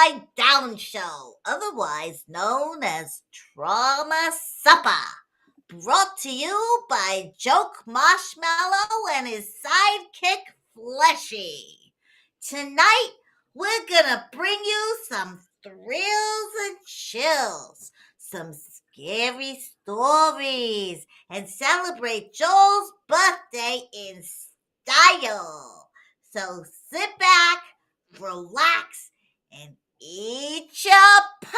Upside Down Show, otherwise known as Trauma Supper. Brought to you by Joke Marshmallow and his sidekick Fleshy. Tonight, we're gonna bring you some thrills and chills, some scary stories, and celebrate Joel's birthday in style. So sit back, relax, and eat your pumpkin.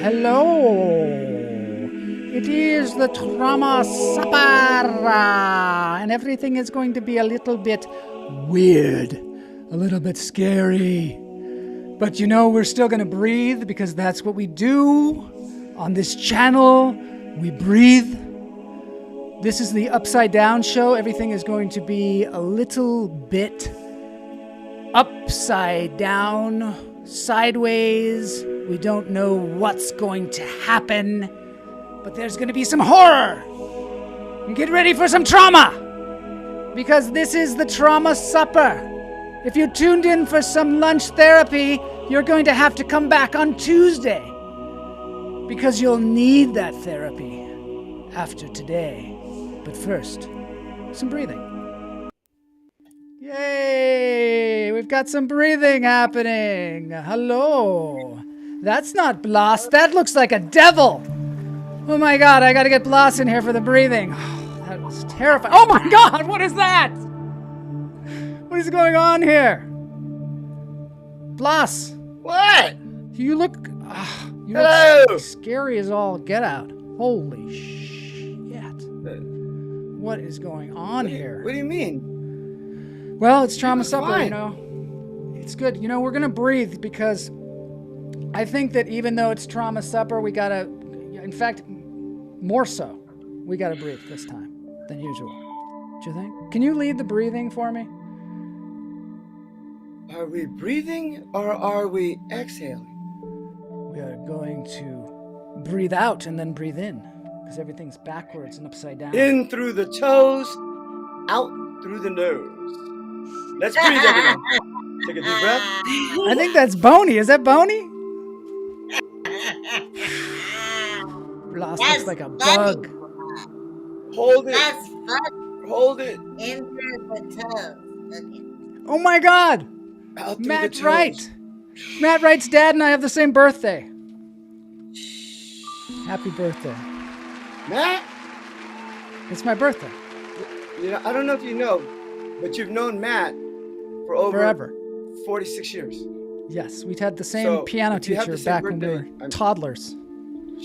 Hello, it is the Trauma Supper, and everything is going to be a little bit weird, a little bit scary. But you know, we're still going to breathe because that's what we do on this channel. We breathe. This is the Upside Down Show. Everything is going to be a little bit upside down, sideways. We don't know what's going to happen, but there's going to be some horror. And get ready for some trauma, because this is the Trauma Supper. If you tuned in for some lunch therapy, you're going to have to come back on Tuesday, because you'll need that therapy after today. But first, some breathing. Yay! We've got some breathing happening. Hello. That's not Blas. That looks like a devil. Oh my God, I gotta get Blas in here for the breathing. Oh, that was terrifying. Oh my God, what is that? What is going on here? Blas. What? You look Hello. scary as all get out. Holy shit. What is going on here? What do you mean? Well, it's Trauma Supper, fine. you know. It's good. You know, we're going to breathe because I think that even though it's Trauma Supper, we got to, in fact, more so, we got to breathe this time than usual. Do you think? Can you lead the breathing for me? Are we breathing or are we exhaling? We are going to breathe out and then breathe in because everything's backwards and upside down. In through the toes, out through the nose. Let's breathe, everyone. Take a deep breath. I think that's Boney. Is that Boney? Blas looks like a bug. Hold it. That's fun. Hold it. Into the toes. Okay. Oh my God! Out through the Matt toes. Wright. Matt Wright's dad and I have the same birthday. Happy birthday. Matt? It's my birthday. You know, I don't know if you know, but you've known Matt for over Forever. 46 years. Yes, we'd had the same So, piano if you have teacher the same back when we birthday, were I'm toddlers. I'm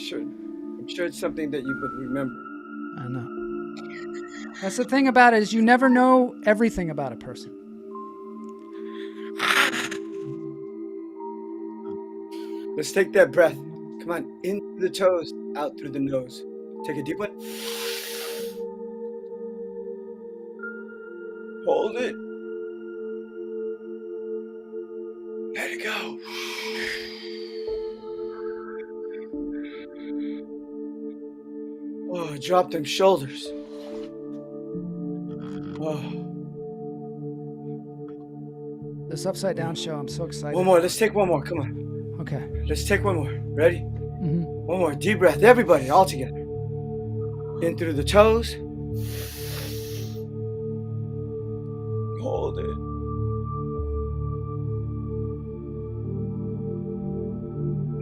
sure it's something that you would remember. I know. That's the thing about it, is you never know everything about a person. Let's take that breath. Come on, in through the toes, out through the nose. Take a deep one. Hold it. Let it go. Oh, drop them shoulders. Oh. This Upside Down Show, I'm so excited. One more. Let's take one more. Come on. Okay. Let's take one more. Ready? Mm-hmm. One more. Deep breath. Everybody, all together. In through the toes. Hold it.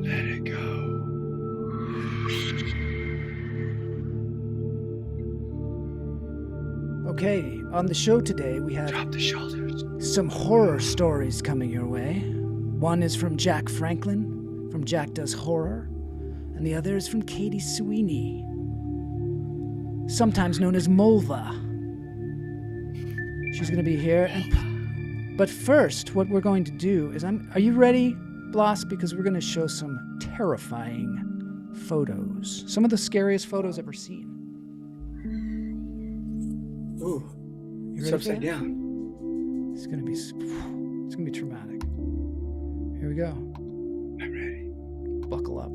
Let it go. Okay, on the show today, we have Drop the shoulders. some horror stories coming your way. One is from Jack Franklin, from Jack Does Horror, and the other is from Katie Sweeney, sometimes known as Mulva. She's going to be here. But first, what we're going to do is, are you ready, Blas? Because we're going to show some terrifying photos. Some of the scariest photos ever seen. Ooh, You it's ready for upside it? down. It's gonna be traumatic. Here we go. I'm ready. Buckle up.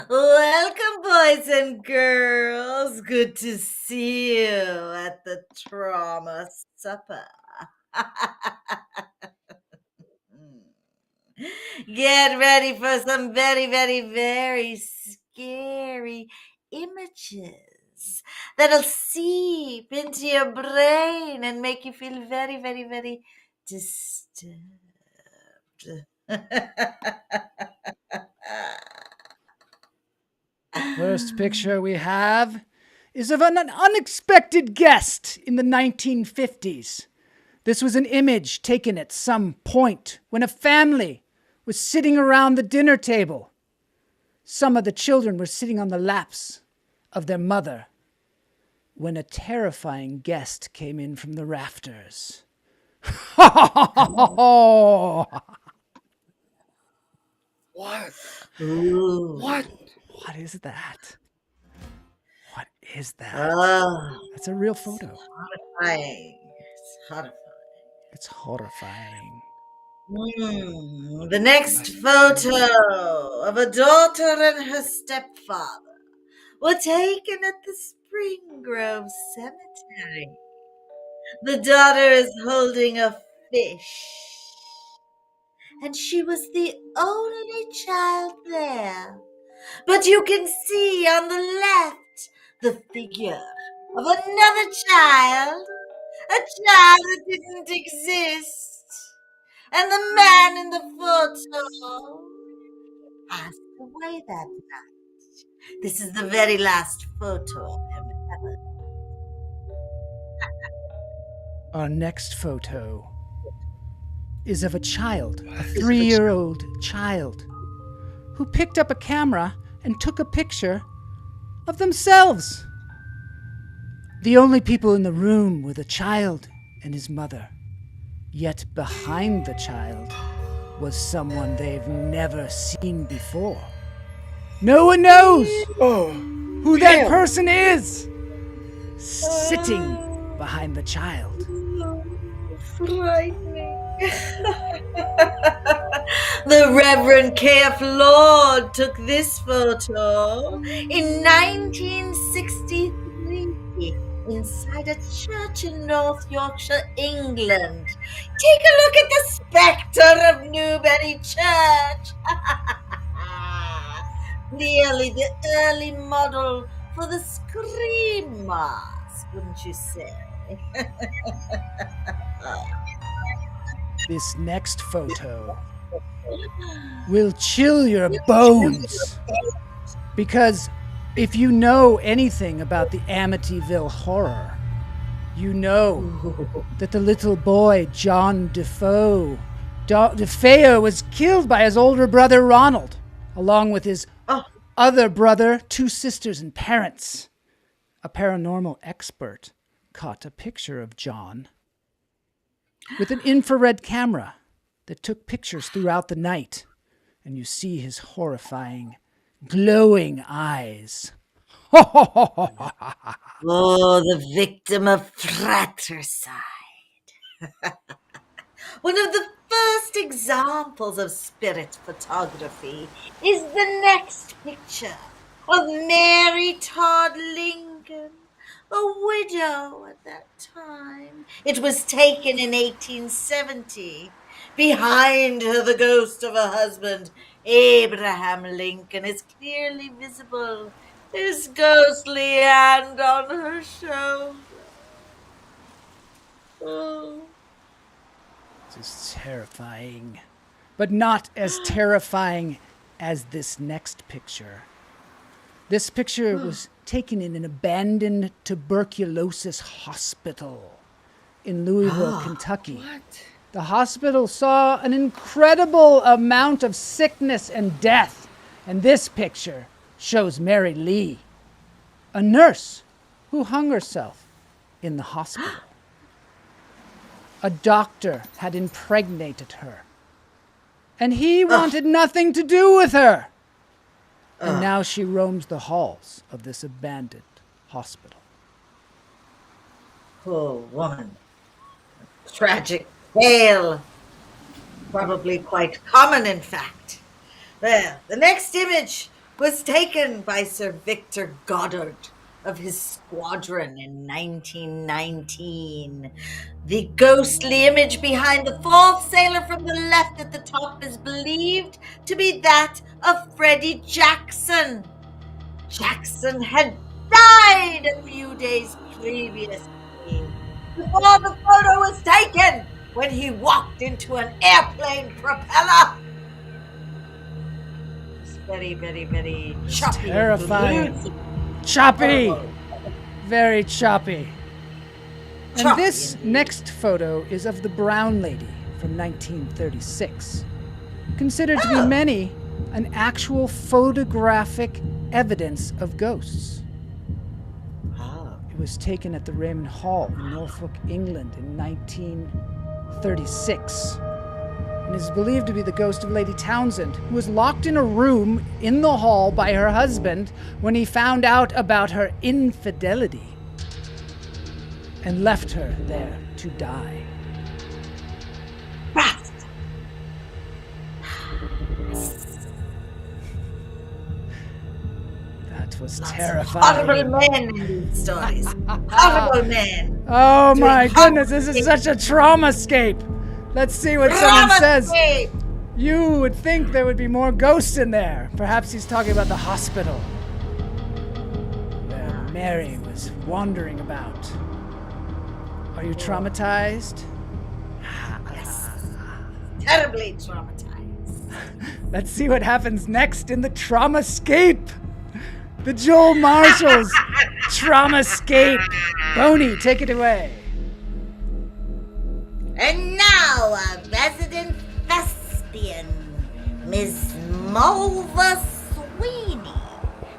Welcome, boys and girls. Good to see you at the trauma supper. Get ready for some very, very, very scary images that'll seep into your brain and make you feel very, very, very disturbed. First picture we have is of an unexpected guest in the 1950s. This was an image taken at some point when a family was sitting around the dinner table. Some of the children were sitting on the laps of their mother when a terrifying guest came in from the rafters. What? Ooh. What? What is that? What is that? Oh, That's a real photo. horrifying. It's horrifying. It's horrifying. The next photo of a daughter and her stepfather were taken at the Spring Grove Cemetery. The daughter is holding a fish, and she was the only child there. But you can see on the left the figure of another child, a child that didn't exist. And the man in the photo passed away that night. This is the very last photo of him ever. Our next photo is of a child, a 3-year-old child, who picked up a camera and took a picture of themselves. The only people in the room were the child and his mother. Yet behind the child was someone they've never seen before. No one knows Oh, who that person is sitting behind the child. Frightening. The Reverend K.F. Lord took this photo in 1963 inside a church in North Yorkshire, England. Take a look at the spectre of Newbury Church. Clearly the early model for the scream mask, wouldn't you say? This next photo will chill your bones. Because if you know anything about the Amityville Horror, you know that the little boy, John DeFeo, was killed by his older brother, Ronald, along with his other brother, 2 sisters, and parents. A paranormal expert caught a picture of John with an infrared camera that took pictures throughout the night, and you see his horrifying, glowing eyes. Oh, the victim of fratricide. One of the first examples of spirit photography is the next picture of Mary Todd Lincoln, a widow at that time. It was taken in 1870. Behind her, the ghost of her husband, Abraham Lincoln, is clearly visible, his ghostly hand on her shoulder. Oh. This is terrifying, but not as terrifying as this next picture. This picture was taken in an abandoned tuberculosis hospital in Louisville, Kentucky. What? The hospital saw an incredible amount of sickness and death, and this picture shows Mary Lee, a nurse who hung herself in the hospital. A doctor had impregnated her, And he wanted nothing to do with her. And now she roams the halls of this abandoned hospital. Poor woman. Tragic tale. Probably quite common, in fact. There, the next image was taken by Sir Victor Goddard of his squadron in 1919. The ghostly image behind the fourth sailor from the left at the top is believed to be that of Freddie Jackson. Jackson had died a few days previously, before the photo was taken, when he walked into an airplane propeller. It's very, very, very choppy. Terrifying. Choppy. Very choppy. And this next photo is of the Brown Lady from 1936. Considered to be many an actual photographic evidence of ghosts. It was taken at the Raymond Hall in Norfolk, England in 1936. And is believed to be the ghost of Lady Townsend, who was locked in a room in the hall by her husband when he found out about her infidelity and left her there to die. That was terrifying. Horrible men in these stories. Horrible men. Oh my goodness, this is such a trauma-scape. Let's see what someone says. You would think there would be more ghosts in there. Perhaps he's talking about the hospital where Mary was wandering about. Are you traumatized? Yes. Terribly traumatized. Let's see what happens next in the Traumascape. The Joel Marshall's Traumascape. Boney, take it away. And now, a resident thespian, Miss Mulva Sweeney,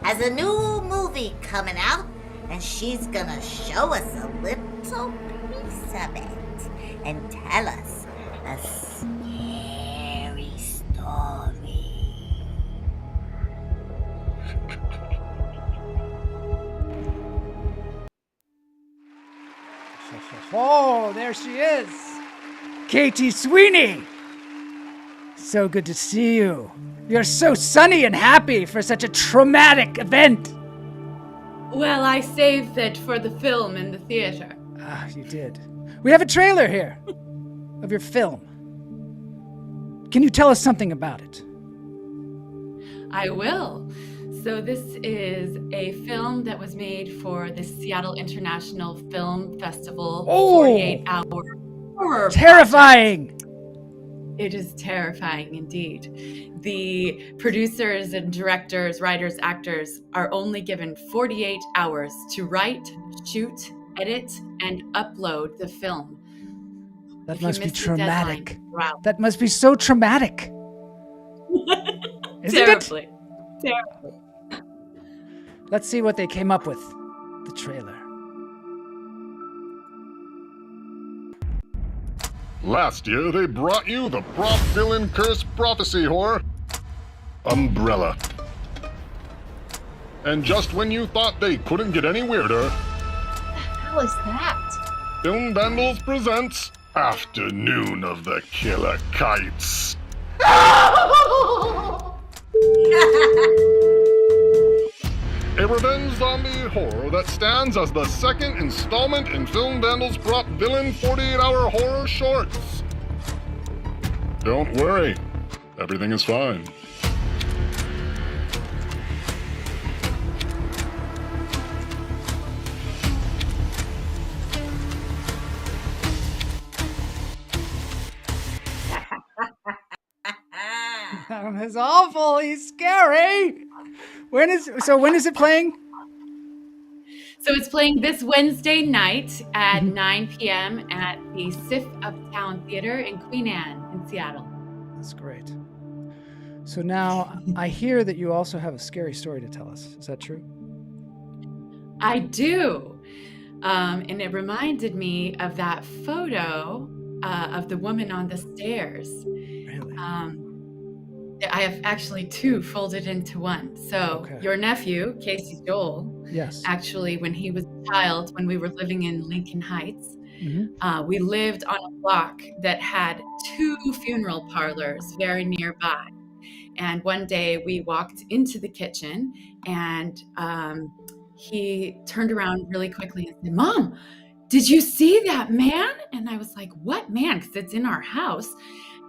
has a new movie coming out, and she's gonna show us a little piece of it and tell us a scary story. Oh, there she is. Katie Sweeney. So good to see you. You're so sunny and happy for such a traumatic event. Well, I saved it for the film in the theater. Ah, you did. We have a trailer here of your film. Can you tell us something about it? I will. So this is a film that was made for the Seattle International Film Festival 48-hour horror Terrifying! project. It is terrifying indeed. The producers and directors, writers, actors are only given 48 hours to write, shoot, edit, and upload the film. That must be traumatic. Deadline, wow. That must be so traumatic. Isn't Terribly. it? Terribly. Let's see what they came up with. The trailer. Last year, they brought you the prop villain curse prophecy horror, Umbrella. And just when you thought they couldn't get any weirder, How is that? Film Vandals presents Afternoon of the Killer Kites. A revenge zombie horror that stands as the second installment in Film Vandals' prop villain 48-hour horror shorts. Don't worry, everything is fine. It's awful. He's scary. When is it playing? So it's playing this Wednesday night at 9 p.m. at the SIF Uptown Theater in Queen Anne in Seattle. That's great. So now I hear that you also have a scary story to tell us. Is that true? I do. And it reminded me of that photo of the woman on the stairs. Really? I have actually two folded into one. So Okay. your nephew, Casey Joel, Yes. actually, when he was a child, when we were living in Lincoln Heights, Mm-hmm. we lived on a block that had two funeral parlors very nearby. And one day we walked into the kitchen and he turned around really quickly and said, "Mom, did you see that man?" And I was like, "What man?" Because it's in our house.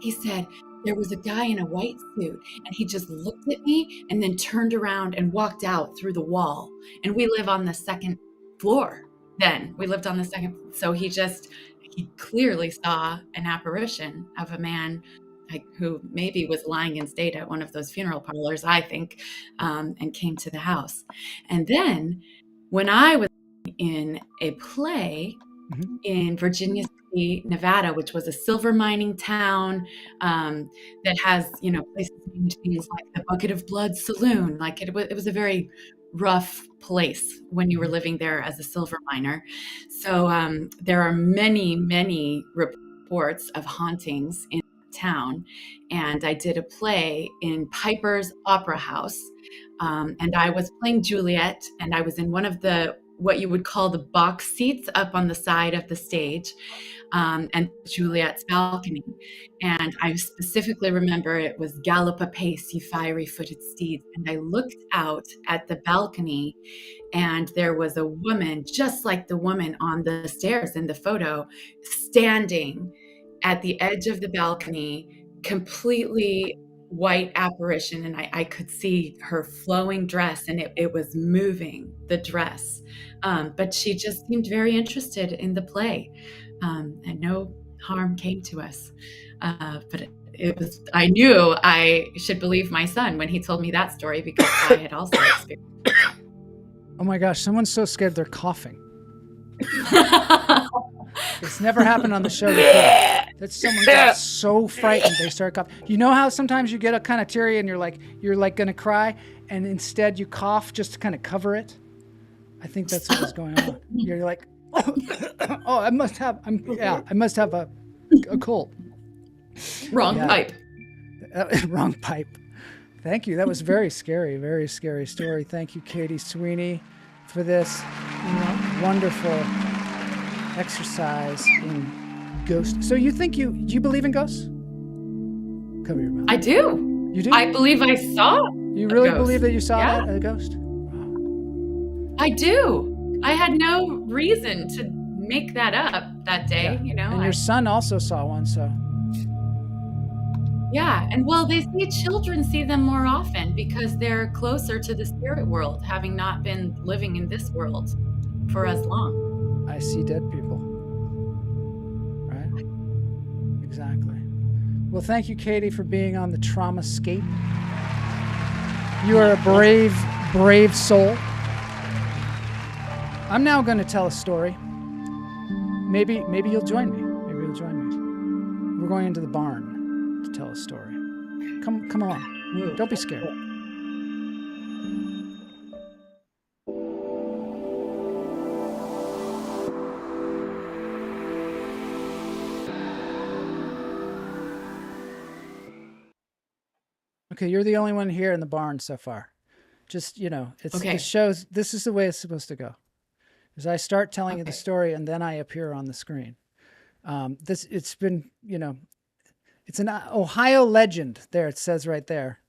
He said, "There was a guy in a white suit and he just looked at me and then turned around and walked out through the wall." And we live on the second floor. Then we lived on the second. So he clearly saw an apparition of a man who maybe was lying in state at one of those funeral parlors, I think, and came to the house. And then when I was in a play in Virginia City, Nevada, which was a silver mining town that has, places named things like the Bucket of Blood Saloon. Like it was a very rough place when you were living there as a silver miner. So there are many, many reports of hauntings in town. And I did a play in Piper's Opera House. And I was playing Juliet, and I was in one of what you would call the box seats up on the side of the stage, and Juliet's balcony. And I specifically remember it was "Gallop apace, ye fiery-footed steeds." And I looked out at the balcony, and there was a woman, just like the woman on the stairs in the photo, standing at the edge of the balcony, completely white apparition. And I could see her flowing dress, and it was moving, the dress. But she just seemed very interested in the play, and no harm came to us. But I knew I should believe my son when he told me that story, because I had also experienced it. Oh my gosh, someone's so scared they're coughing. It's never happened on the show before. That someone got so frightened they start coughing. You know how sometimes you get a kind of teary and you're like gonna cry, and instead you cough just to kind of cover it? I think that's what was going on. You're like, oh, I must have a cold. Wrong pipe. Wrong pipe. Thank you. That was very scary story. Thank you, Katie Sweeney, for this wonderful exercise in ghosts. So do you believe in ghosts? Cover your mouth. I do. You do? I believe I saw. You really ghost. believe that you saw a ghost? I do. I had no reason to make that up that day, And your son also saw one, so. Yeah, and well, they say children see them more often because they're closer to the spirit world, having not been living in this world for as long. I see dead people. Right? Exactly. Well, thank you, Katie, for being on the Traumascape. You are a brave, brave soul. I'm now going to tell a story. Maybe you'll join me. We're going into the barn to tell a story. Come along. Don't be scared. Okay, you're the only one here in the barn so far. Just, it's okay. It shows this is the way it's supposed to go. Is I start telling you the story and then I appear on the screen. It's been, it's an Ohio legend. There, it says right there.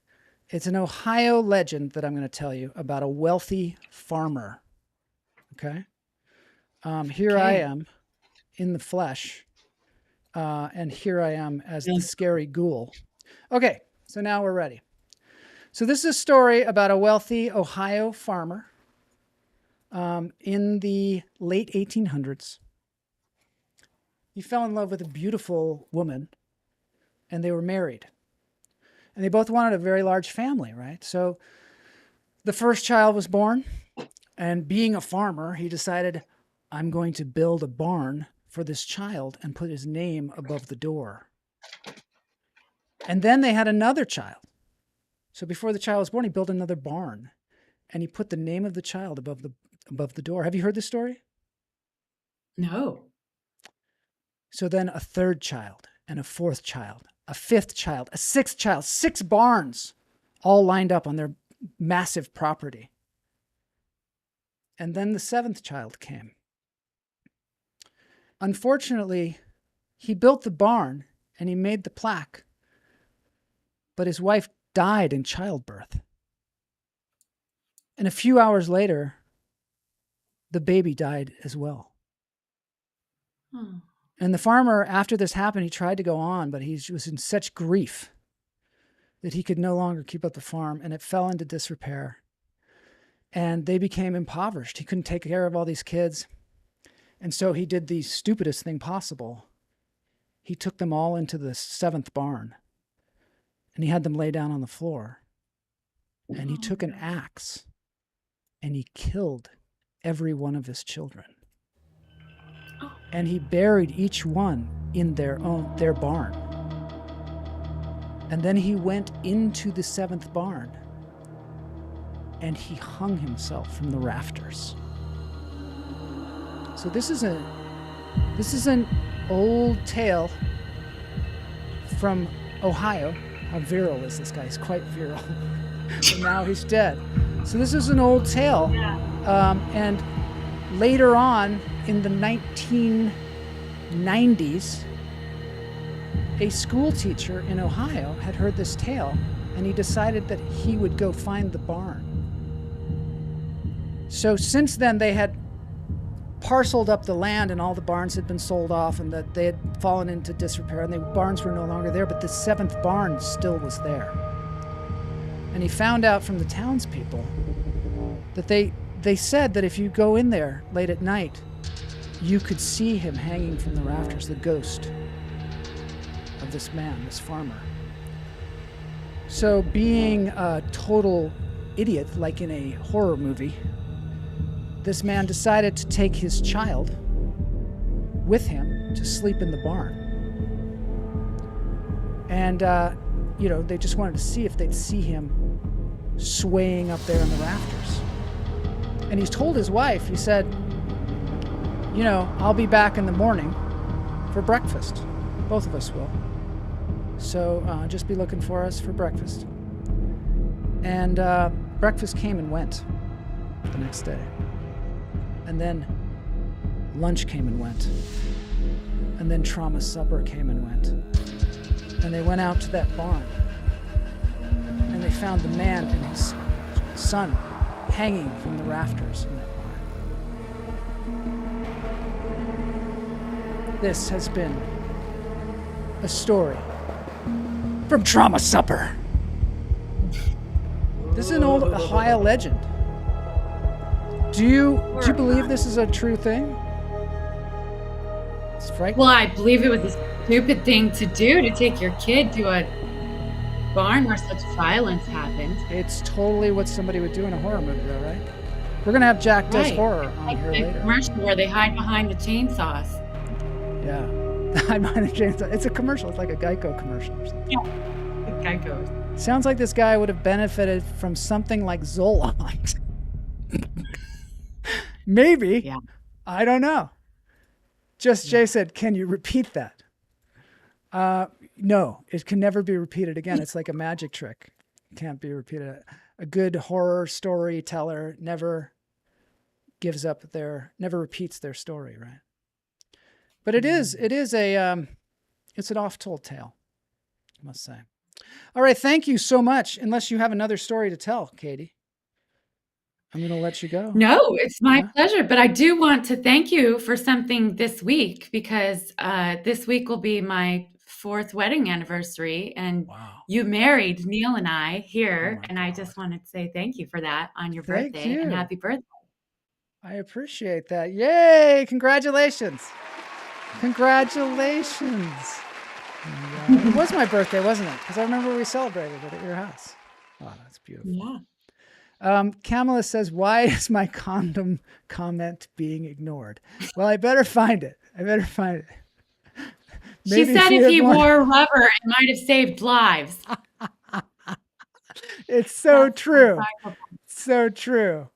It's an Ohio legend that I'm going to tell you about a wealthy farmer. Okay? Here I am in the flesh, and here I am as the scary ghoul. Okay, so now we're ready. So this is a story about a wealthy Ohio farmer in the late 1800s. He fell in love with a beautiful woman, and they were married. And they both wanted a very large family, right? So the first child was born, and being a farmer, he decided, I'm going to build a barn for this child and put his name above the door. And then they had another child. So before the child was born, he built another barn, and he put the name of the child above the door. Have you heard this story? No. So then a third child and a fourth child, a fifth child, a sixth child, 6 barns all lined up on their massive property. And then the 7th child came. Unfortunately, he built the barn and he made the plaque, but his wife died in childbirth. And a few hours later, the baby died as well. And the farmer, after this happened, he tried to go on, but he was in such grief that he could no longer keep up the farm, and it fell into disrepair. And they became impoverished. He couldn't take care of all these kids. And so he did the stupidest thing possible. He took them all into the 7th barn, and he had them lay down on the floor. And he took an axe, and he killed every one of his children. And he buried each one in their barn. And then he went into the 7th barn, and he hung himself from the rafters. So this is an old tale from Ohio. How virile is this guy? He's quite virile. But now he's dead. So this is an old tale. And later on in the 1990s, a school teacher in Ohio had heard this tale, and he decided that he would go find the barn. So since then, they had parceled up the land, and all the barns had been sold off, and that they had fallen into disrepair, and the barns were no longer there, but the 7th barn still was there. And he found out from the townspeople that they said that if you go in there late at night, you could see him hanging from the rafters, the ghost of this man, this farmer. So being a total idiot, like in a horror movie, this man decided to take his child with him to sleep in the barn. And, they just wanted to see if they'd see him swaying up there in the rafters. And he's told his wife, he said, I'll be back in the morning for breakfast. Both of us will. So just be looking for us for breakfast. And breakfast came and went the next day. And then lunch came and went. And then trauma supper came and went. And they went out to that barn. And they found the man and his son hanging from the rafters in that barn. This has been a story from Trauma Supper. This is an old Ohio legend. Do you believe this is a true thing? It's frightening. Well, I believe it was a stupid thing to do, to take your kid to a barn where such violence happened. It's totally what somebody would do in a horror movie, though, right? We're gonna have Jack Does Horror on like here the later. Commercial where they hide behind the chainsaws. Yeah, hide behind the chainsaw. It's a commercial. It's like a Geico commercial or something. Yeah, the guy goes. Sounds like this guy would have benefited from something like Zoloft. Maybe. Yeah. I don't know. Just Jay said, can you repeat that? No, it can never be repeated again. It's like a magic trick. It can't be repeated. A good horror storyteller never never repeats their story, right? But it's an oft-told tale, I must say. All right, thank you so much. Unless you have another story to tell, Katie, I'm going to let you go. No, it's my pleasure. But I do want to thank you for something this week, because this week will be my 4th wedding anniversary. And you married Neil and I here. And I just wanted to say thank you for that on your birthday. And happy birthday. I appreciate that. Yay! Congratulations. Congratulations. And, it was my birthday, wasn't it? Because I remember we celebrated it at your house. Oh, that's beautiful. Yeah. Kamala says, why is my condom comment being ignored? Well, I better find it. Maybe she said if he wore rubber, it might have saved lives. It's so true. So true.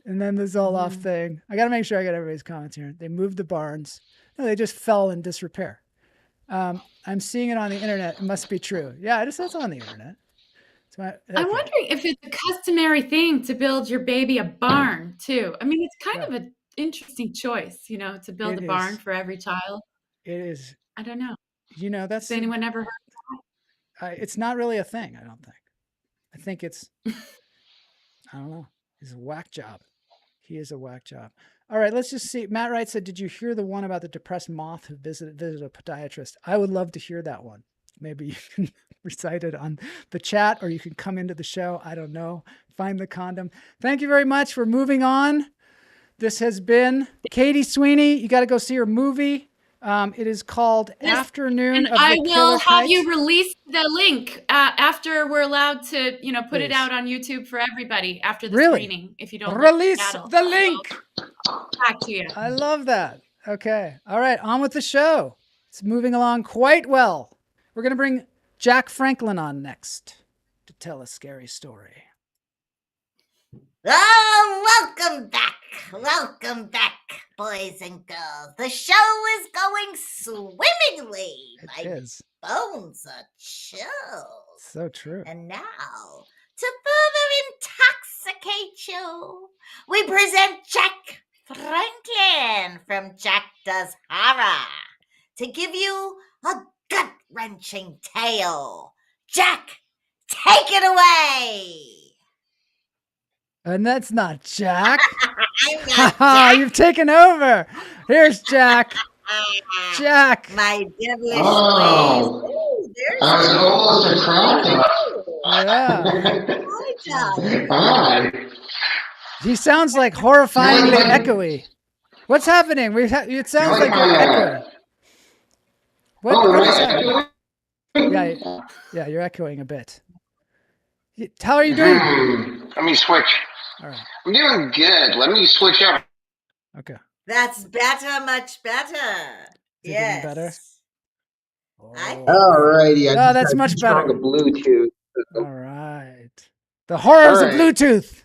And then the Zoloft thing. I got to make sure I get everybody's comments here. They moved the barns. No, they just fell in disrepair. I'm seeing it on the internet. It must be true. Yeah, it says on the internet. I'm wondering if it's a customary thing to build your baby a barn too. I mean, it's kind of an interesting choice, to build a barn for every child. It is. I don't know. That's. Has anyone ever heard that? It's not really a thing, I don't think. I think it's, I don't know. It's a whack job. He is a whack job. All right, let's just see. Matt Wright said, did you hear the one about the depressed moth who visited a podiatrist? I would love to hear that one. Maybe you can recite it on the chat, or you can come into the show. I don't know. Find the condom. Thank you very much. We're moving on. This has been Katie Sweeney. You got to go see her movie. It is called Afternoon of the I will have Kite. you release the link after we're allowed to, put it out on YouTube for everybody after the screening. If you don't release the link. Back to you. I love that. Okay. All right. On with the show. It's moving along quite well. We're going to bring Jack Franklin on next to tell a scary story. Oh, welcome back. Welcome back, boys and girls. The show is going swimmingly. It My bones are chilled. So true. And now, to further intoxicate you, we present Jack Franklin from Jack Does Horror to give you a gut-wrenching tale. Jack, take it away. And that's not Jack. I'm not Jack. You've taken over. Here's Jack. Jack. My devilish ways. I was almost a crowd. Yeah. Hi. He sounds like horrifyingly echoey. What's happening? It sounds like you're echoing. What is happening? Yeah, you're echoing a bit. How are you doing? Let me switch. All right. I'm doing good. Let me switch up. Okay. That's better, much better. Yes. Better? All righty. Oh, that's much better. The Bluetooth. All right. The horrors of Bluetooth.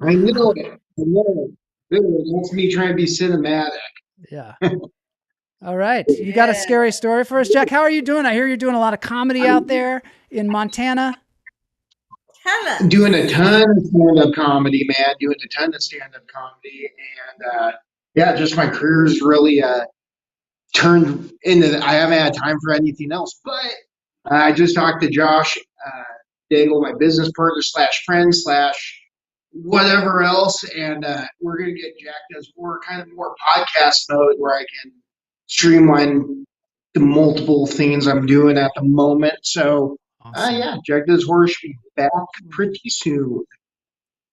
I know. That's me trying to be cinematic. Yeah. All right. You got a scary story for us, Jack? How are you doing? I hear you're doing a lot of comedy out there in Montana. Doing a ton of stand-up comedy, man. Doing a ton of stand-up comedy. And, just my career's really turned into I haven't had time for anything else. But I just talked to Josh Daigle, my business partner / friend / whatever else. And we're going to get Jack Does Horror kind of more podcast mode where I can streamline the multiple things I'm doing at the moment. So, awesome. Jack Does Horror should be back pretty soon.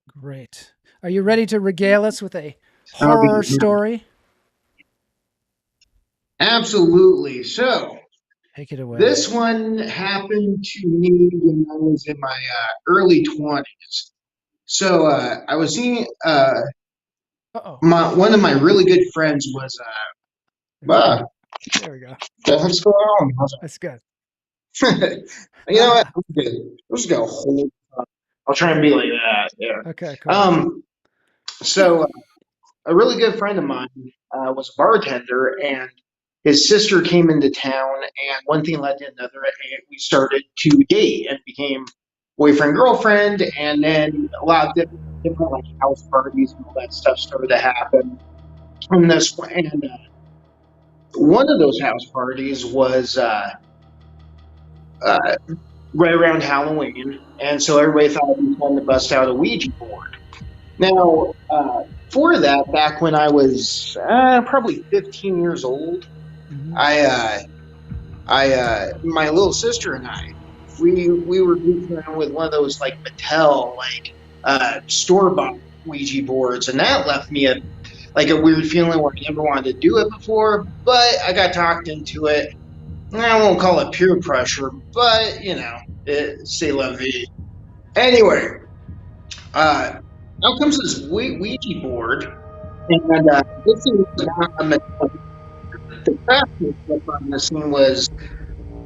Great. Are you ready to regale us with a horror story? Absolutely. So, take it away. This one happened to me when I was in my early 20s. So, I was seeing one of my really good friends was there we go. What's going on? That's good. You know what? I'm good. I'm just gonna hold. I'll try and be like that. Yeah. Okay. Cool. So a really good friend of mine was a bartender, and his sister came into town, and one thing led to another, and we started to date and became boyfriend girlfriend, and then a lot of different like house parties and all that stuff started to happen. And one of those house parties was right around Halloween, and so everybody thought it was fun to bust out a Ouija board. Now, for that, back when I was probably 15 years old, my little sister and I, we were goofing around with one of those like Mattel store-bought Ouija boards, and that left me a weird feeling where I never wanted to do it before, but I got talked into it. I won't call it peer pressure, but, c'est la vie. Anyway, out comes this Ouija board, and this thing was not a Mattel. The craftsmanship on this thing was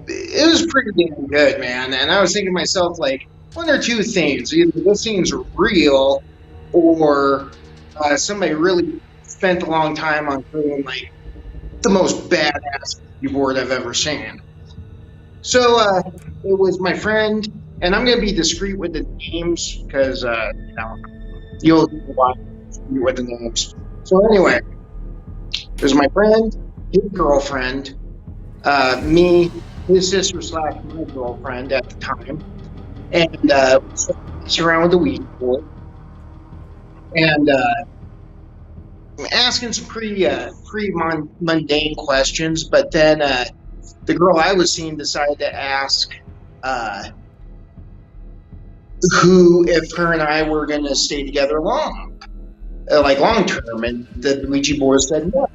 pretty damn good, man. And I was thinking to myself, one or two things. Either this thing's real, or somebody really spent a long time on putting the most badass board I've ever seen. So it was my friend, and I'm going to be discreet with the names because you'll want to be discreet with the names. So anyway, it was my friend, his girlfriend, me, his sister slash my girlfriend at the time, and we around with the Ouija board, and asking some pretty mundane questions. But then the girl I was seeing decided to ask who, if her and I were going to stay together long term, and the Ouija board said no.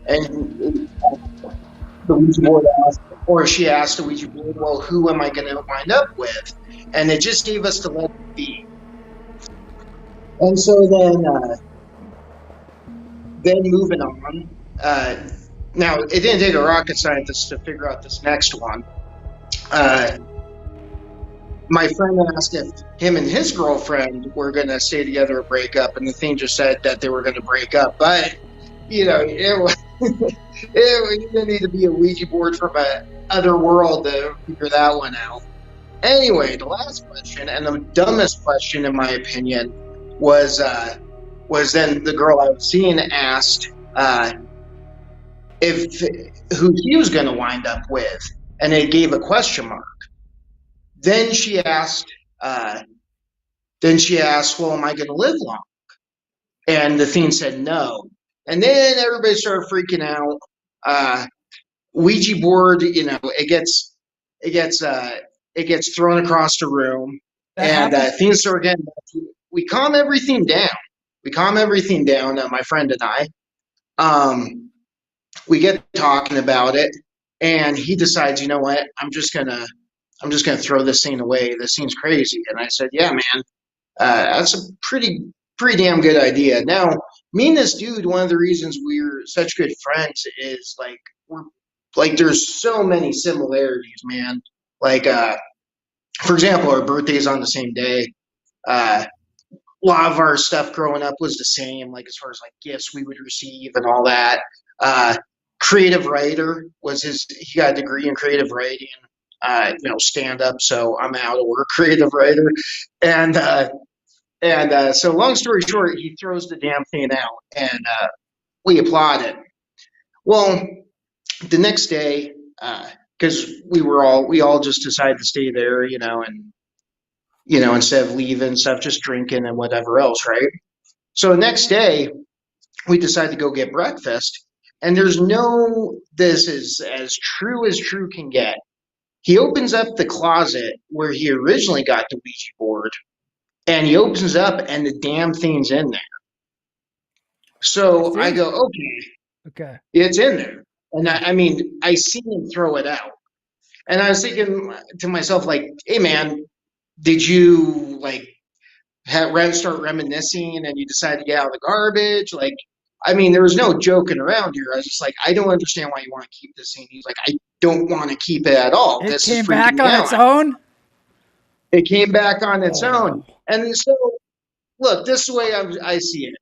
And the Ouija board asked, or she asked the Ouija board, well, who am I going to wind up with? And it just gave us to let it be. And so then moving on, now it didn't take a rocket scientist to figure out this next one. My friend asked if him and his girlfriend were going to stay together or break up, and the thing just said that they were going to break up. But, you didn't need to be a Ouija board from another world to figure that one out. Anyway, the last question, and the dumbest question in my opinion, was then the girl I was seeing asked who he was going to wind up with, and it gave a question mark. Then she asked, well, am I going to live long? And the thing said no. And then everybody started freaking out. Ouija board, it gets thrown across the room, and things start getting. We calm everything down. My friend and I. We get talking about it, and he decides, you know what? I'm just gonna throw this thing away. This seems crazy. And I said, yeah, man, that's a pretty damn good idea. Now, me and this dude, one of the reasons we're such good friends is there's so many similarities, man. For example, our birthdays on the same day. A lot of our stuff growing up was the same, as far as gifts we would receive and all that. Creative writer was he got a degree in creative writing, stand up. So I'm out of work, creative writer. And so long story short, he throws the damn thing out, and we applaud it. Well, the next day, because we all just decided to stay there, and instead of leaving stuff, just drinking and whatever else, right? So the next day, we decided to go get breakfast, and this is as true can get. He opens up the closet where he originally got the Ouija board, and he opens up, and the damn thing's in there. So I go, okay, it's in there. And I see him throw it out. And I was thinking to myself, hey, man, did you start reminiscing and you decided to get out of the garbage? There was no joking around here. I was just I don't understand why you want to keep this thing. He's like, I don't want to keep it at all. It came back on its own? It came back on its own. And so, look, this is the way I see it,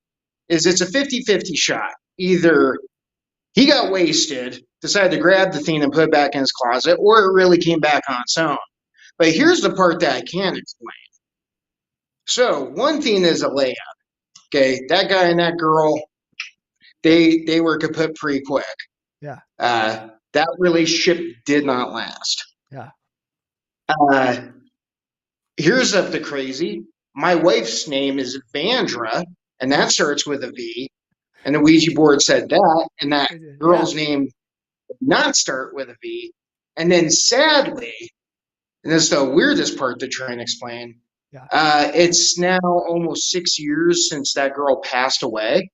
is it's a 50-50 shot. Either he got wasted, decided to grab the thing and put it back in his closet, or it really came back on its own. But here's the part that I can't explain. So one thing is a layup. Okay, that guy and that girl, they were kaput pretty quick. Yeah. That relationship did not last. Yeah. Here's up the crazy. My wife's name is Vandra, and that starts with a V. And the Ouija board said that, and that girl's name did not start with a V. And then sadly, and this is the weirdest part to try and explain, it's now almost 6 years since that girl passed away.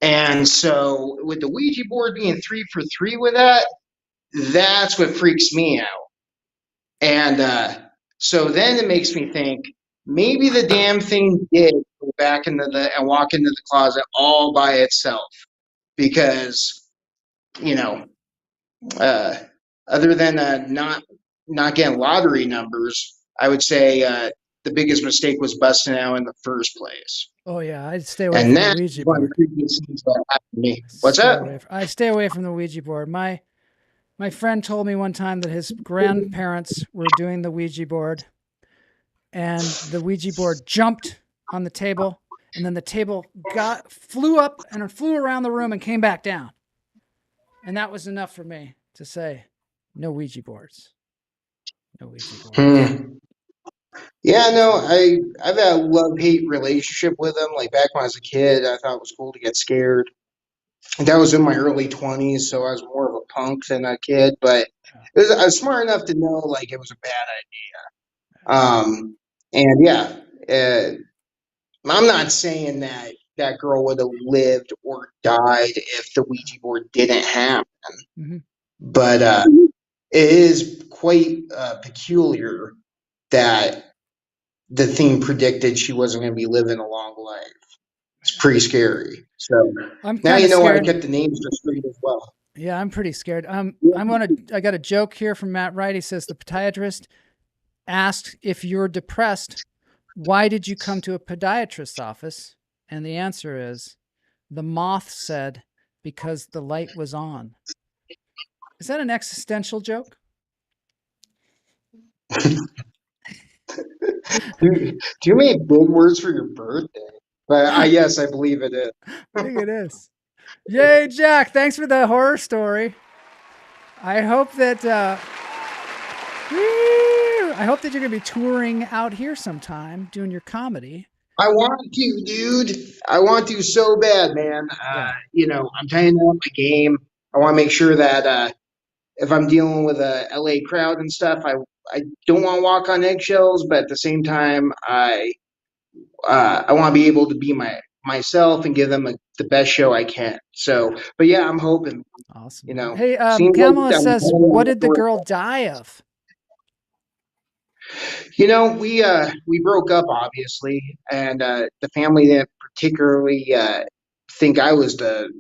And so with the Ouija board being 3 for 3 with that, that's what freaks me out. And so then it makes me think, maybe the damn thing did go back and walk into the closet all by itself, because, other than not getting lottery numbers, I would say the biggest mistake was busting out in the first place. Oh yeah, I'd stay away And from the that's Ouija one of board. the creepy things that happened to me. What's that? I stay away from the Ouija board. My friend told me one time that his grandparents were doing the Ouija board, and the Ouija board jumped on the table, and then the table flew up and flew around the room and came back down. And that was enough for me to say, no Ouija boards. No Ouija boards. Yeah, no, I've had a love-hate relationship with them. Like back when I was a kid, I thought it was cool to get scared. And that was in my early 20s, so I was more of a punk than a kid. But I was smart enough to know like it was a bad idea. And yeah, I'm not saying that that girl would have lived or died if the Ouija board didn't happen. Mm-hmm. But it is quite peculiar that the thing predicted she wasn't going to be living a long life. It's pretty scary. So I'm now you know why I scared. kept the names just straight as well. Yeah, I'm pretty scared. I got a joke here from Matt Wright. He says the podiatrist asked, if you're depressed, why did you come to a podiatrist's office? And the answer is, the moth said, because the light was on. Is that an existential joke? Do you make big words for your birthday? But yes, I believe it is. I think it is. Yay, Jack. Thanks for the horror story. I hope that you're going to be touring out here sometime, doing your comedy. I want to, dude. I want to so bad, man. You know, I'm tightening up my game. I want to make sure that if I'm dealing with a LA crowd and stuff, I don't want to walk on eggshells, but at the same time, I want to be able to be myself and give them the best show I can. So, but yeah, I'm hoping. Awesome. You know, hey, seems Kamala like says, what did the girl die of? You know, we broke up obviously, and the family didn't particularly think I was the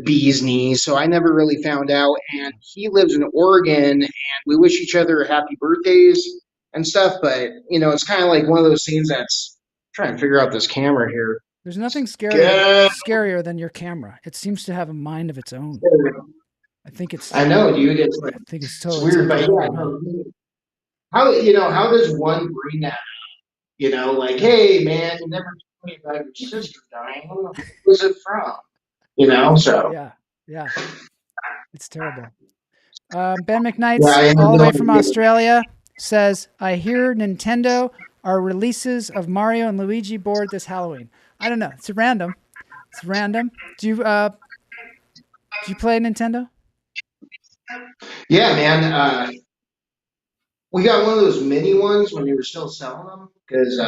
bee's knees, so I never really found out. And he lives in Oregon, and we wish each other happy birthdays and stuff. But you know, it's kind of like one of those things that's trying to figure out this camera here. There's nothing scarier than your camera. It seems to have a mind of its own. I think it's. I know, dude. It's like, I think it's totally weird, but over, yeah. How does one bring that up? You know, like, hey man, you never told me about your sister dying. Who was it from? You know, so yeah, it's terrible. Ben McKnight's all the way from Australia says, I hear Nintendo are releases of Mario and Luigi board this Halloween. I don't know. It's random. Do you play Nintendo? Yeah, man. We got one of those mini ones when they were still selling them because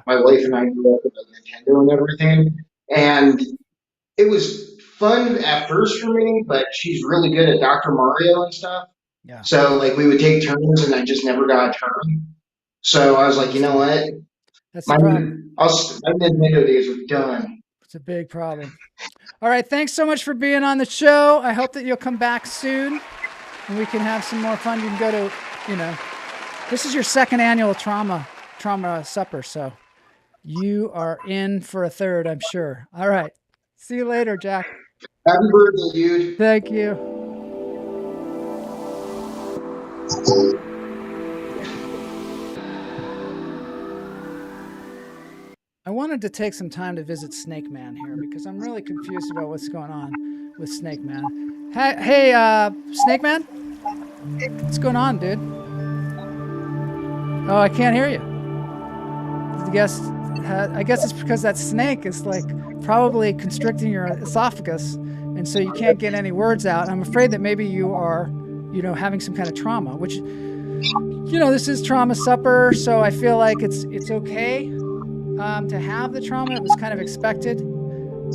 my wife and I grew up with a Nintendo and everything, and it was fun at first for me. But she's really good at Dr. Mario and stuff. Yeah. So like we would take turns, and I just never got a turn. So I was like, you know what? That's the problem. My Nintendo days are done. It's a big problem. All right, thanks so much for being on the show. I hope that you'll come back soon, and we can have some more fun. You can go to, this is your second annual trauma supper, so you are in for a third, I'm sure. All right. See you later, Jack. Happy birthday, dude. Thank you. I wanted to take some time to visit Snake Man here because I'm really confused about what's going on with Snake Man. Hey, Snake Man? What's going on, dude? Oh, I can't hear you. I guess it's because that snake is like probably constricting your esophagus, and so you can't get any words out. I'm afraid that maybe you are, having some kind of trauma, which, this is trauma supper, so I feel like it's okay to have the trauma. It was kind of expected.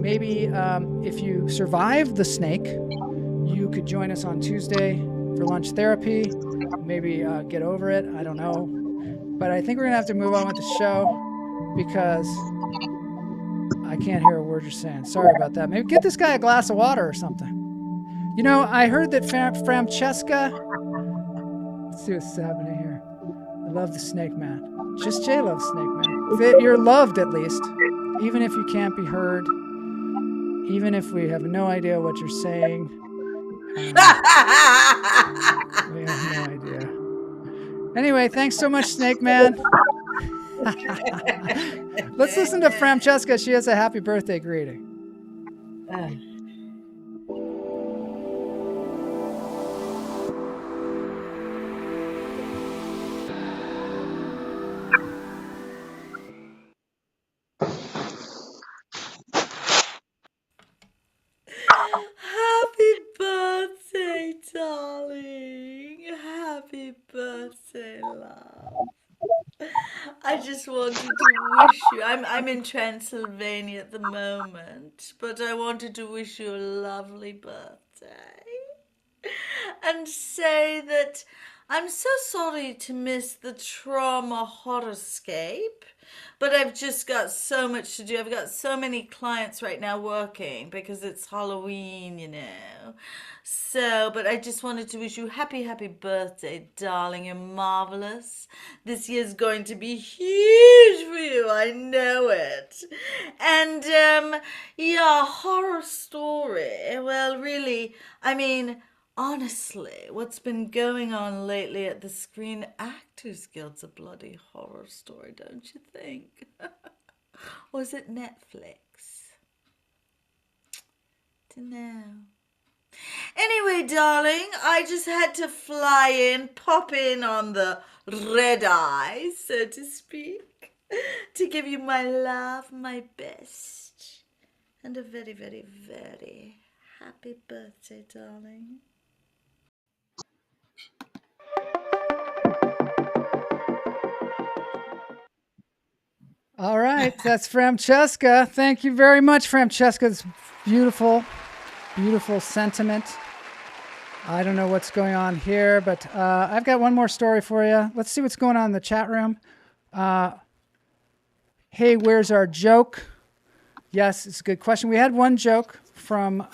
Maybe if you survive the snake, you could join us on Tuesday for lunch therapy. Maybe get over it. I don't know. But I think we're going to have to move on with the show because I can't hear a word you're saying. Sorry about that. Maybe get this guy a glass of water or something. I heard that Francesca... Let's see what's happening here. I love the Snake Man. Just Jay loves Snake Man. You're loved, at least. even if you can't be heard, even if we have no idea what you're saying. We have no idea. Anyway, thanks so much, Snake Man. Let's listen to Francesca. She has a happy birthday greeting. Happy birthday, darling. Happy birthday, love. I just wanted to wish you. I'm in Transylvania at the moment, but I wanted to wish you a lovely birthday and say that I'm so sorry to miss the trauma horoscape, but I've just got so much to do. I've got so many clients right now working because it's Halloween, you know. So, but I just wanted to wish you happy birthday, darling. You're marvelous. This year's going to be huge for you. I know it. And yeah, horror story. Well, really, I mean, honestly, what's been going on lately at the Screen Actors Guild's a bloody horror story, don't you think? Or is it Netflix? Dunno. Anyway, darling, I just had to fly in, pop in on the red eye, so to speak, to give you my love, my best, and a very happy birthday, darling. All right, that's Francesca. Thank you very much, Francesca. It's beautiful sentiment. I don't know what's going on here, but I've got one more story for you. Let's see what's going on in the chat room. Hey, where's our joke? Yes, it's a good question. We had one joke from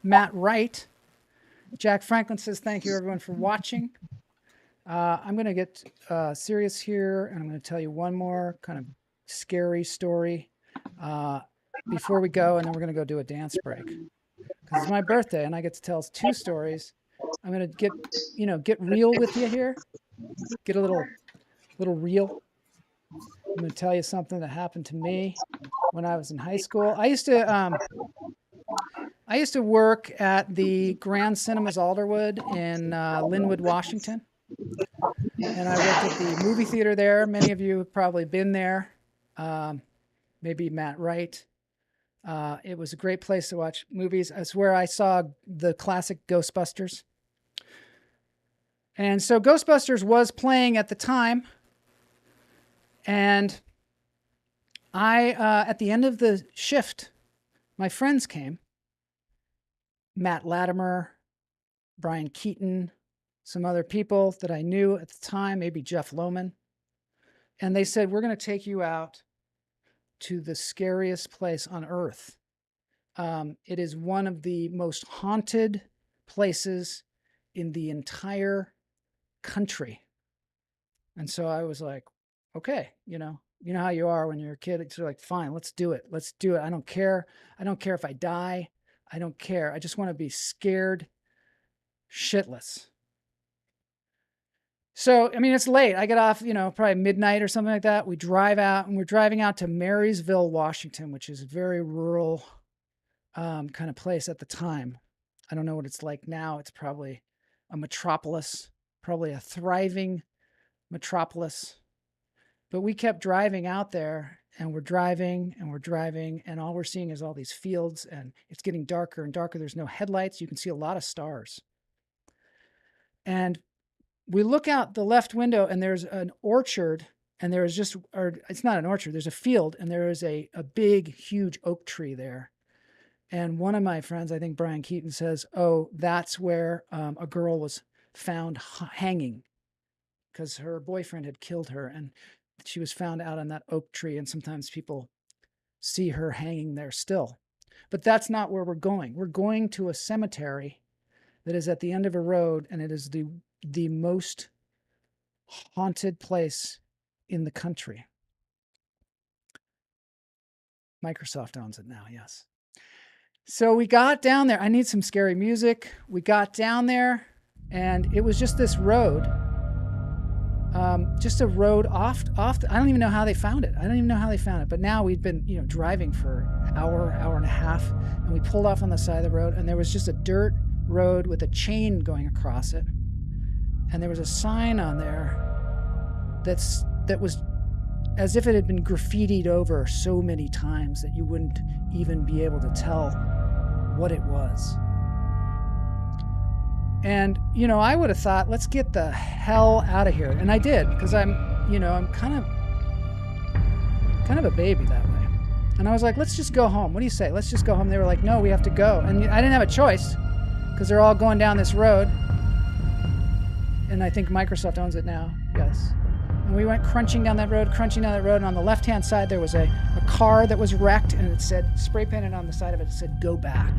Matt Wright. Jack Franklin says, thank you, everyone, for watching. I'm going to get serious here, and I'm going to tell you one more kind of scary story before we go, and then we're going to go do a dance break. Because it's my birthday, and I get to tell 2 stories. I'm going to get real with you here. Get a little real. I'm going to tell you something that happened to me when I was in high school. I used to work at the Grand Cinemas Alderwood in Linwood, Washington. And I worked at the movie theater there. Many of you have probably been there. Maybe Matt Wright. It was a great place to watch movies. It's where I saw the classic Ghostbusters. And so Ghostbusters was playing at the time. And I, at the end of the shift, my friends came. Matt Latimer, Brian Keaton, some other people that I knew at the time, maybe Jeff Lohman. And they said, we're going to take you out to the scariest place on earth. It is one of the most haunted places in the entire country. And so I was like, okay, you know how you are when you're a kid. It's like, fine, let's do it. Let's do it. I don't care. I don't care if I die. I don't care. I just want to be scared shitless. So, I mean, it's late. I get off, probably midnight or something like that. We drive out, and we're driving out to Marysville, Washington, which is a very rural kind of place at the time. I don't know what it's like now. It's probably a metropolis, probably a thriving metropolis. But we kept driving out there, and we're driving, and all we're seeing is all these fields, and it's getting darker and darker. There's no headlights. You can see a lot of stars. And we look out the left window, and there's an orchard, and there is it's not an orchard, there's a field, and there is a big, huge oak tree there. And one of my friends, I think Brian Keaton, says, oh, that's where a girl was found hanging because her boyfriend had killed her, and she was found out on that oak tree, and sometimes people see her hanging there still. But that's not where we're going. We're going to a cemetery that is at the end of a road, and it is the most haunted place in the country. Microsoft owns it now, yes. So we got down there. I need some scary music. We got down there, and it was just this road. Just a road off. I don't even know how they found it. But now we'd been, driving for an hour and a half, and we pulled off on the side of the road, and there was just a dirt road with a chain going across it. And there was a sign on there that was as if it had been graffitied over so many times that you wouldn't even be able to tell what it was. And, I would have thought, let's get the hell out of here. And I did, because I'm kind of a baby that way. And I was like, let's just go home. What do you say? Let's just go home. They were like, no, we have to go. And I didn't have a choice, because they're all going down this road. And I think Microsoft owns it now. Yes. And we went crunching down that road. And on the left-hand side, there was a car that was wrecked, and it said, spray painted on the side of it, it said, go back.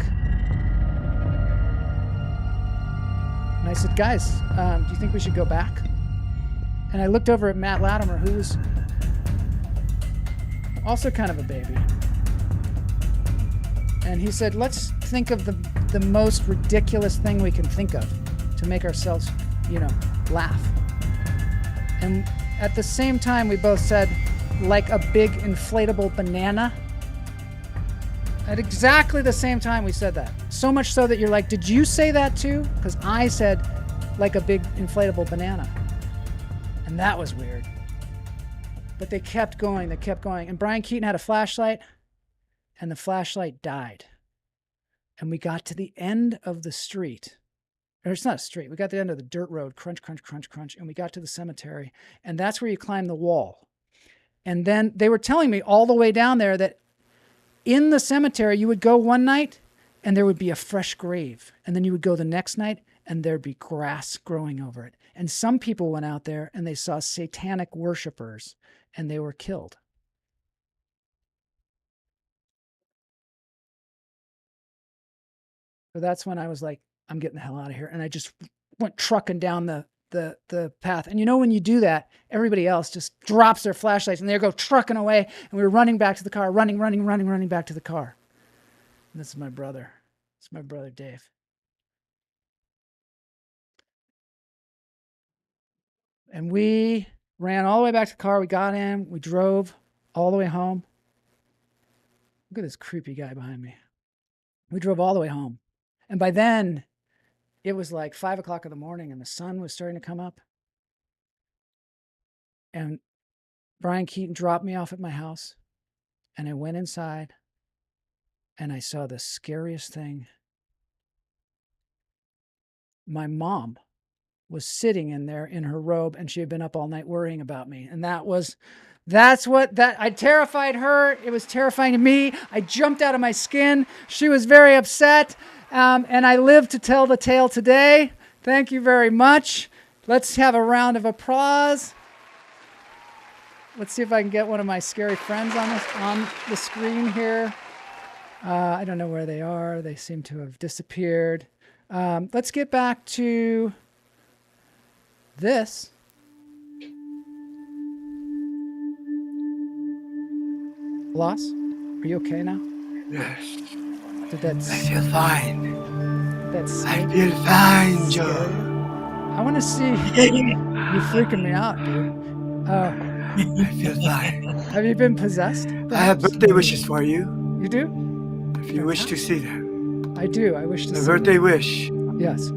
And I said, guys, do you think we should go back? And I looked over at Matt Latimer, who was also kind of a baby. And he said, let's think of the most ridiculous thing we can think of to make ourselves, laugh. And at the same time, we both said, like a big inflatable banana. At exactly the same time we said that. So much so that you're like, did you say that too? Because I said, like a big inflatable banana. And that was weird. But they kept going. And Brian Keaton had a flashlight, and the flashlight died. And we got to the end of the street. Or it's not a street. We got to the end of the dirt road, crunch, crunch, crunch, crunch. And we got to the cemetery. And that's where you climb the wall. And then they were telling me all the way down there that in the cemetery, you would go one night and there would be a fresh grave. And then you would go the next night and there'd be grass growing over it. And some people went out there and they saw satanic worshipers and they were killed. So that's when I was like, I'm getting the hell out of here. And I just went trucking down the path. And when you do that, everybody else just drops their flashlights and they go trucking away. And we were running back to the car, running back to the car. And this is my brother. It's my brother, Dave. And we ran all the way back to the car. We got in. We drove all the way home. Look at this creepy guy behind me. We drove all the way home. And by then, it was like 5 o'clock in the morning and the sun was starting to come up. And Brian Keaton dropped me off at my house. And I went inside and I saw the scariest thing. My mom was sitting in there in her robe, and she had been up all night worrying about me. And I terrified her. It was terrifying to me. I jumped out of my skin. She was very upset. And I live to tell the tale today. Thank you very much. Let's have a round of applause. Let's see if I can get one of my scary friends on the screen here. I don't know where they are. They seem to have disappeared. Let's get back to this. Blas, are you okay now? Yes. Did I feel fine. That's I feel fine, Joe. I want to see you freaking me out, dude. I feel fine. Have you been possessed? I have birthday wishes for you. You do? If you wish to see them. I do. I wish to see A birthday wish. Yes. A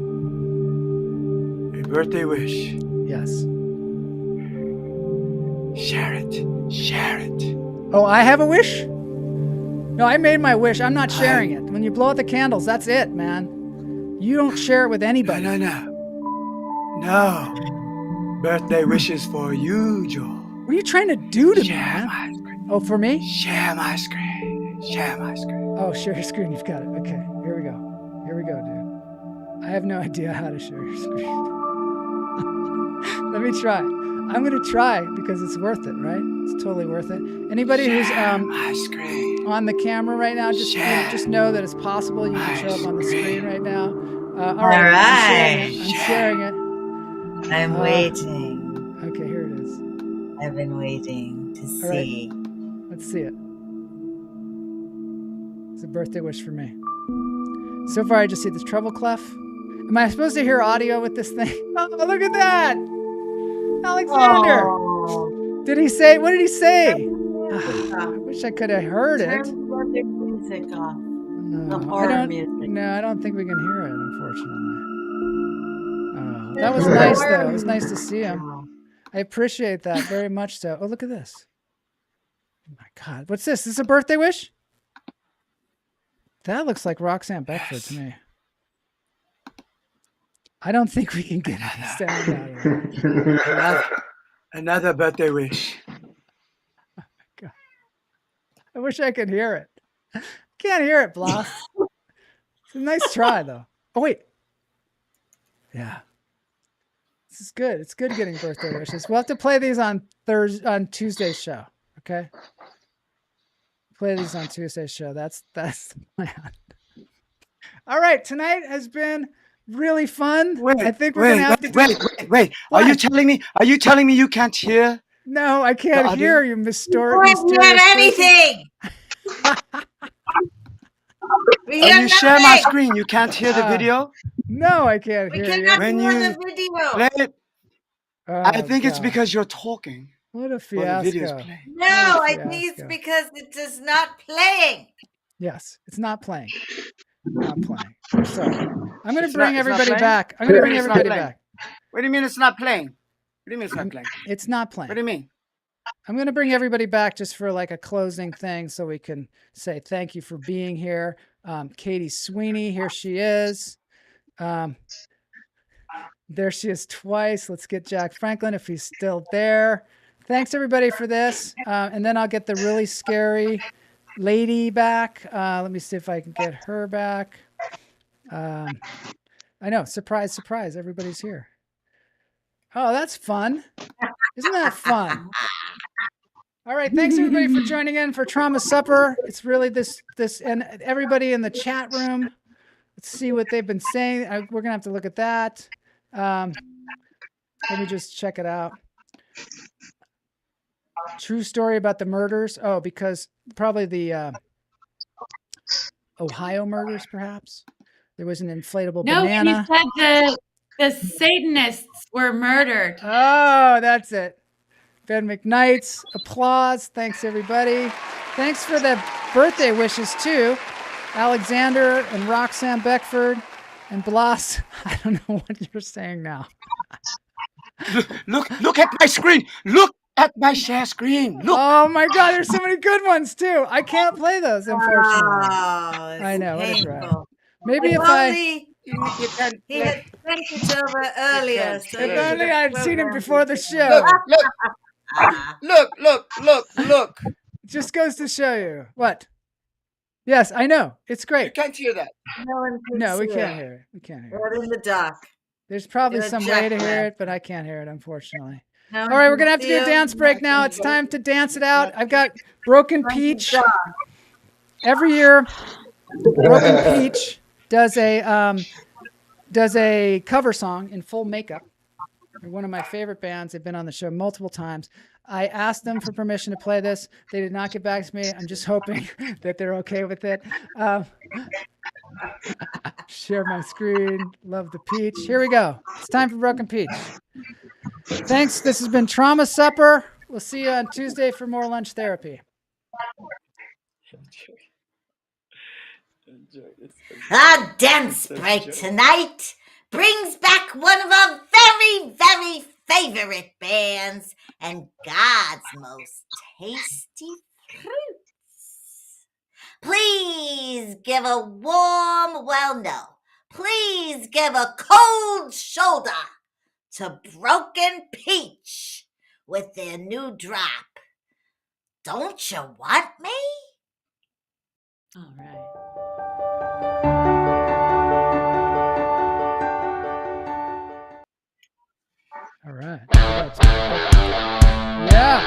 birthday wish. Yes. Share it. Share it. Oh, I have a wish? No, I made my wish. I'm not sharing it. When you blow out the candles, that's it, man. You don't share it with anybody. No. Birthday wishes for you, Joel. What are you trying to do to me, Share man? my screen. Oh, for me? Share my screen. Share my screen. Oh, share your screen. You've got it. Okay, here we go, dude. I have no idea how to share your screen. Let me try. I'm going to try because it's worth it, right? It's totally worth it. Anybody who's my screen. on the camera right now, just know that it's possible you can show up on the screen right now. All right. I'm sharing it. I'm waiting. Okay, here it is. I've been waiting to see. Right. Let's see it. It's a birthday wish for me. So far, I just see this treble clef. Am I supposed to hear audio with this thing? Oh, look at that! Alexander! Oh. Did he say? What did he say? Music I wish I could have heard it. Turn the music off. No, The I horror don't. music. No, I don't think we can hear it, unfortunately. Oh, that was nice, though. It was nice to see him. I appreciate that very much. So, oh, look at this. Oh my God, what's this? Is this a birthday wish? That looks like Roxanne Beckford to me. I don't think we can get any sound out of it. Another birthday wish. Oh my God. I wish I could hear it. Can't hear it, Blas. It's a nice try, though. Oh, wait. Yeah. This is good. It's good getting birthday wishes. We'll have to play these on Tuesday's show. Okay? Play these on Tuesday's show. That's the plan. All right. Tonight has been really fun. I think we're gonna have to do... Wait. Are you telling me you can't hear? No, I can't hear you, We can't hear anything. We hear When you share my nothing. screen, you can't hear the video? No, I can't We hear you. cannot When hear you the video. Play it. Oh, I think it's God. because you're talking. What a While the video's fiasco. playing. No, I Fiasco. think it's because it is not playing. Yes, it's not playing. Not playing. I'm sorry. I'm going to It's bring not everybody playing? back. I'm going to bring It's not everybody playing. back. What do you mean it's not playing? What do you mean it's not playing? It's not playing. What do you mean? I'm going to bring everybody back just for like a closing thing so we can say thank you for being here. Katie Sweeney, here she is. There she is twice. Let's get Jack Franklin if he's still there. Thanks everybody for this. And then I'll get the really scary lady back. Let me see if I can get her back. I know, surprise, surprise, everybody's here. Oh, that's fun. Isn't that fun? All right, thanks everybody for joining in for Trauma Supper. It's really this, and everybody in the chat room. Let's see what they've been saying. We're gonna have to look at that. Let me just check it out. True story about the murders. Oh, because probably the Ohio murders, perhaps. There was an inflatable banana. No, he said the Satanists were murdered. Oh, that's it. Ben McKnight's applause. Thanks, everybody. Thanks for the birthday wishes, too. Alexander and Roxanne Beckford and Blas. I don't know what you're saying now. Look at my screen. Look at my share screen. Look. Oh, my God. There's so many good ones, too. I can't play those, unfortunately. Oh, I know. What is right? painful. Maybe if He had sent it over earlier. So If you only should have I'd seen him programmed before it. the show. Look. Just goes to show you. What? Yes, I know. It's You great. can't hear that. No one can No, we see can't it. hear it. We can't hear it. We're in the dark. There's probably You're a some way to hear jackass. it, but I can't hear it, unfortunately. No All one right, we're can going to have to do a see dance him. break now. It's time to dance it out. I've got Broken Peach. Every year, Broken Peach does a cover song in full makeup. They're one of my favorite bands. They've been on the show multiple times. I asked them for permission to play this. They did not get back to me. I'm just hoping that they're okay with it. Share my screen. Love the peach. Here we go. It's time for Broken Peach. Thanks. This has been Trauma Supper. We'll see you on Tuesday for more lunch therapy. Our dance break tonight brings back one of our very, very favorite bands and God's most tasty fruits. Please give a warm, please give a cold shoulder to Broken Peach with their new drop. Don't you want me? All right. All right. Yeah.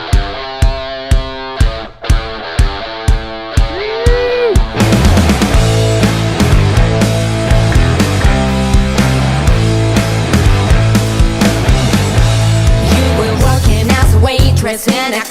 You were working as a waitress in a